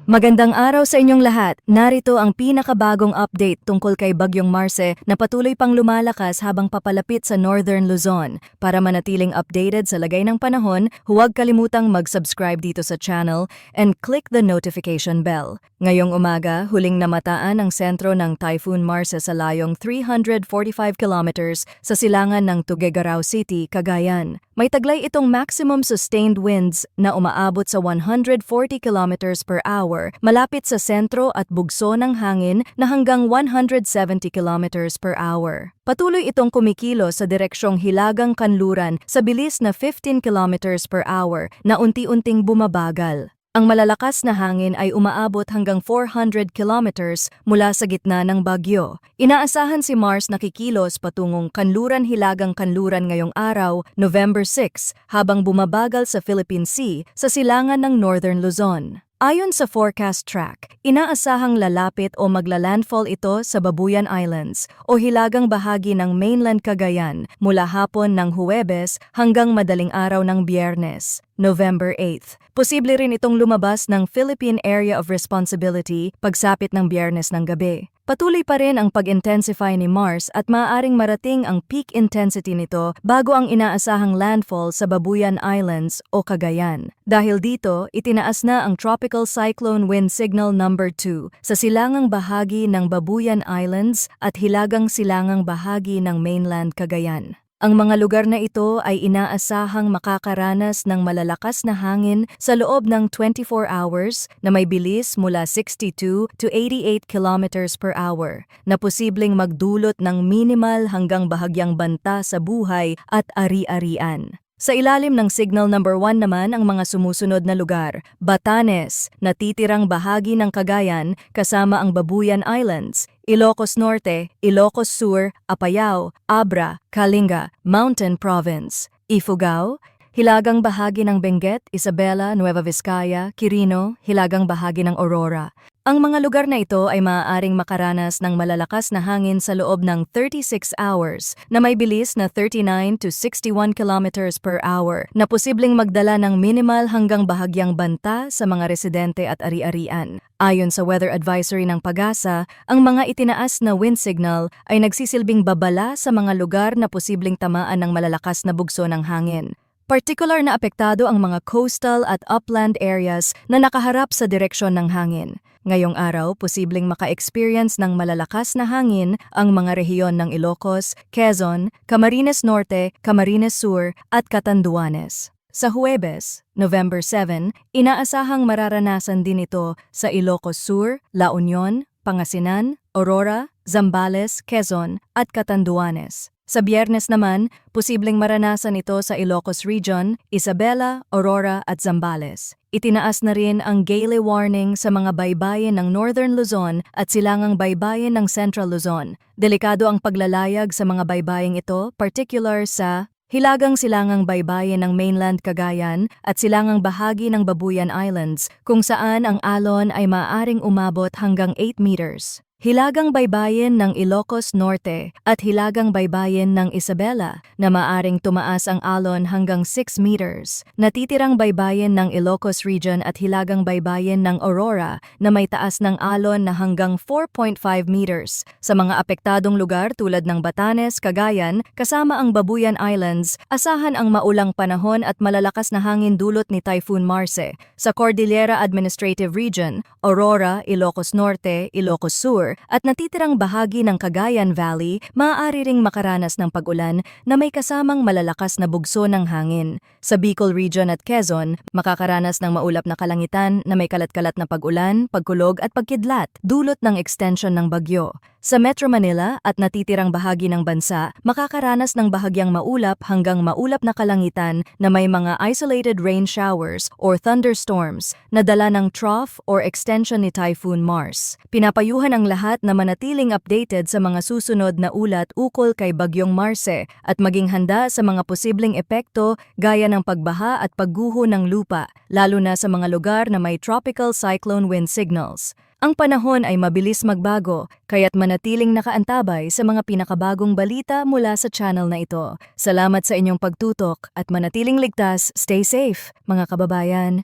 Magandang araw sa inyong lahat. Narito ang pinakabagong update tungkol kay Bagyong Marce na patuloy pang lumalakas habang papalapit sa Northern Luzon. Para manatiling updated sa lagay ng panahon, huwag kalimutang mag-subscribe dito sa channel and click the notification bell. Ngayong umaga, huling namataan ang sentro ng Typhoon Marce sa layong 345 kilometers sa silangan ng Tuguegarao City, Cagayan. May taglay itong maximum sustained winds na umaabot sa 140 kilometers per hour malapit sa sentro at bugso ng hangin na hanggang 170 kilometers per hour. Patuloy itong kumikilo sa direksyong Hilagang Kanluran sa bilis na 15 kilometers per hour na unti-unting bumabagal. Ang malalakas na hangin ay umaabot hanggang 400 kilometers mula sa gitna ng bagyo. Inaasahan si Mars na kikilos patungong Kanluran-Hilagang Kanluran ngayong araw, November 6, habang bumabagal sa Philippine Sea sa silangan ng Northern Luzon. Ayon sa forecast track, inaasahang lalapit o maglalandfall ito sa Babuyan Islands o hilagang bahagi ng mainland Cagayan mula hapon ng Huwebes hanggang madaling araw ng Biyernes, November 8. Posible rin itong lumabas ng Philippine Area of Responsibility pagsapit ng Biyernes ng gabi. Patuloy pa rin ang pag-intensify ni Mars at maaaring marating ang peak intensity nito bago ang inaasahang landfall sa Babuyan Islands o Cagayan. Dahil dito, itinaas na ang Tropical Cyclone Wind Signal number 2 sa silangang bahagi ng Babuyan Islands at hilagang silangang bahagi ng mainland Cagayan. Ang mga lugar na ito ay inaasahang makakaranas ng malalakas na hangin sa loob ng 24 hours na may bilis mula 62 to 88 kilometers per hour na posibleng magdulot ng minimal hanggang bahagyang banta sa buhay at ari-arian. Sa ilalim ng Signal number 1 naman ang mga sumusunod na lugar: Batanes, natitirang bahagi ng Cagayan kasama ang Babuyan Islands, Ilocos Norte, Ilocos Sur, Apayao, Abra, Kalinga, Mountain Province, Ifugao, hilagang bahagi ng Benguet, Isabela, Nueva Vizcaya, Quirino, hilagang bahagi ng Aurora. Ang mga lugar na ito ay maaaring makaranas ng malalakas na hangin sa loob ng 36 hours na may bilis na 39 to 61 kilometers per hour na posibleng magdala ng minimal hanggang bahagyang banta sa mga residente at ari-arian. Ayon sa weather advisory ng PAGASA, ang mga itinaas na wind signal ay nagsisilbing babala sa mga lugar na posibleng tamaan ng malalakas na bugso ng hangin. Partikular na apektado ang mga coastal at upland areas na nakaharap sa direksyon ng hangin. Ngayong araw, posibleng maka-experience ng malalakas na hangin ang mga rehiyon ng Ilocos, Quezon, Camarines Norte, Camarines Sur at Catanduanes. Sa Huwebes, November 7, inaasahang mararanasan din ito sa Ilocos Sur, La Union, Pangasinan, Aurora, Zambales, Quezon at Catanduanes. Sa Biyernes naman, posibleng maranasan ito sa Ilocos Region, Isabela, Aurora at Zambales. Itinaas na rin ang gale warning sa mga baybayin ng Northern Luzon at silangang baybayin ng Central Luzon. Delikado ang paglalayag sa mga baybaying ito, particular sa hilagang silangang baybayin ng mainland Cagayan at silangang bahagi ng Babuyan Islands kung saan ang alon ay maaaring umabot hanggang 8 meters. Hilagang baybayin ng Ilocos Norte at hilagang baybayin ng Isabela na maaring tumaas ang alon hanggang 6 meters. Natitirang baybayin ng Ilocos Region at hilagang baybayin ng Aurora na may taas ng alon na hanggang 4.5 meters. Sa mga apektadong lugar tulad ng Batanes, Cagayan, kasama ang Babuyan Islands, asahan ang maulang panahon at malalakas na hangin dulot ni Typhoon Marce. Sa Cordillera Administrative Region, Aurora, Ilocos Norte, Ilocos Sur, at natitirang bahagi ng Cagayan Valley, maaari ring makaranas ng pag-ulan na may kasamang malalakas na bugso ng hangin. Sa Bicol Region at Quezon, makakaranas ng maulap na kalangitan na may kalat-kalat na pag-ulan, pagkulog at pagkidlat, dulot ng extension ng bagyo. Sa Metro Manila at natitirang bahagi ng bansa, makakaranas ng bahagyang maulap hanggang maulap na kalangitan na may mga isolated rain showers or thunderstorms na dala ng trough or extension ni Typhoon Mars. Pinapayuhan ang lahat na manatiling updated sa mga susunod na ulat ukol kay Bagyong Marce at maging handa sa mga posibleng epekto gaya ng pagbaha at pagguho ng lupa, lalo na sa mga lugar na may tropical cyclone wind signals. Ang panahon ay mabilis magbago, kaya't manatiling nakaantabay sa mga pinakabagong balita mula sa channel na ito. Salamat sa inyong pagtutok at manatiling ligtas, stay safe, mga kababayan.